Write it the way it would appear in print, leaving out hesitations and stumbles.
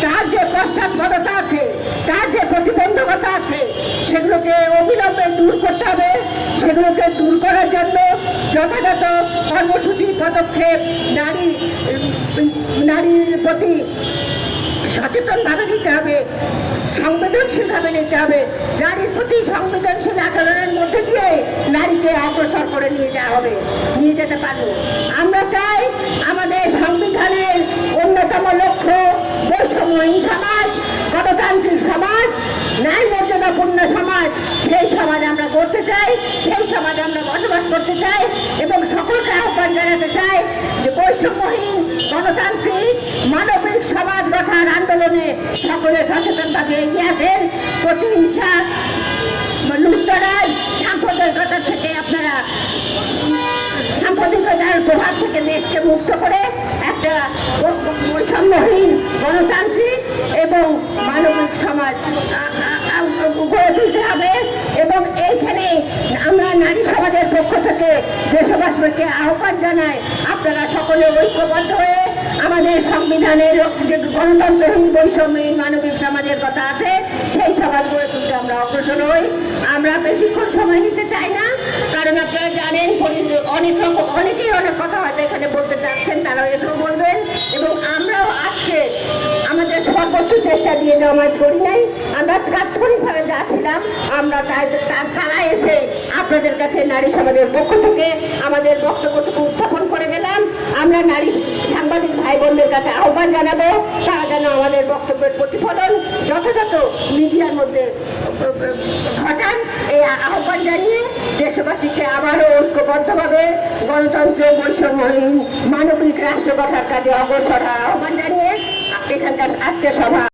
তার যে পশ্চাৎপদতা আছে, তার যে প্রতিবন্ধকতা আছে, সেগুলোকে অবিলম্বে দূর করতে হবে। সেগুলোকে দূর করার জন্য যথাযথ কর্মসূচি, পদক্ষেপ নারীর প্রতি সচেতনভাবে নিতে হবে, সংবেদনশীলভাবে নিতে হবে। নারীর প্রতি সংবেদনশীল আচরণের মধ্যে দিয়ে নারীকে অগ্রসর করে নিয়ে যেতে পারবো। আমরা চাই আমাদের সংবিধানের অন্যতম লক্ষ্য বৈষম্যহীন সমাজ, গণতান্ত্রিক সমাজ, ন্যায় মর্যাদাপূর্ণ সমাজ। সেই সমাজ আমরা করতে চাই, সেই সমাজে আমরা বসবাস করতে চাই এবং সকলকে আহ্বান জানাতে চাই যে বৈষম্যহীন গণতান্ত্রিক মানবিক সমাজ গঠন আন্দোলনে সকলে সচেতনভাবে এগিয়ে আসেন। প্রতিহিংসা, লুটতরাজ, সাম্প্রদায়িকতা থেকে আপনারা সাম্প্রদায়িকতার প্রভাব থেকে দেশকে মুক্ত করে একটা বৈষম্যহীন গণতান্ত্রিক এবং মানবিক সমাজ গড়ে তুলতে হবে। এবং এইখানে আমরা নারী সমাজের পক্ষ থেকে দেশবাসীকে আহ্বান জানাই, আপনারা সকলে ঐক্যবদ্ধ হয়ে আমাদের সংবিধানের যে গণতন্ত্রহীন বৈষম্যহীন মানবিক সমাজের কথা আছে, সেই সমাজ গড়ে তুলতে আমরা অগ্রসর হই। আমরা বেশিক্ষণ সময় নিতে চাই না, কারণ আপনারা জানেন অনেকেই অনেক কথা হয়তো এখানে বলতে চাচ্ছেন, তারাও এসেও বলবেন। এবং আমরাও আজকে আমাদের সর্বোচ্চ চেষ্টা দিয়ে জমায়েত করি নাই, আমরা তাৎক্ষণিকভাবে যা ছিলাম আমরা তারা এসে আপনাদের কাছে নারী সমাজের পক্ষ থেকে আমাদের বক্তব্যটুকু উত্থাপন করে গেলাম। আমরা নারী সাংবাদিক ভাই বোনদের কাছে আহ্বান জানাবো, তারা যেন আমাদের বক্তব্যের প্রতিফলন যথাযথ মিডিয়ার মধ্যে ঘটান। এই আহ্বান জানিয়ে দেশবাসীকে আবারও ঐক্যবদ্ধভাবে গণতন্ত্র, বৈষম্যহীন মানবিক রাষ্ট্র গঠনের কাজে অগ্রসর হওয়ার আহ্বান জানিয়ে এখানকার আজকের সভা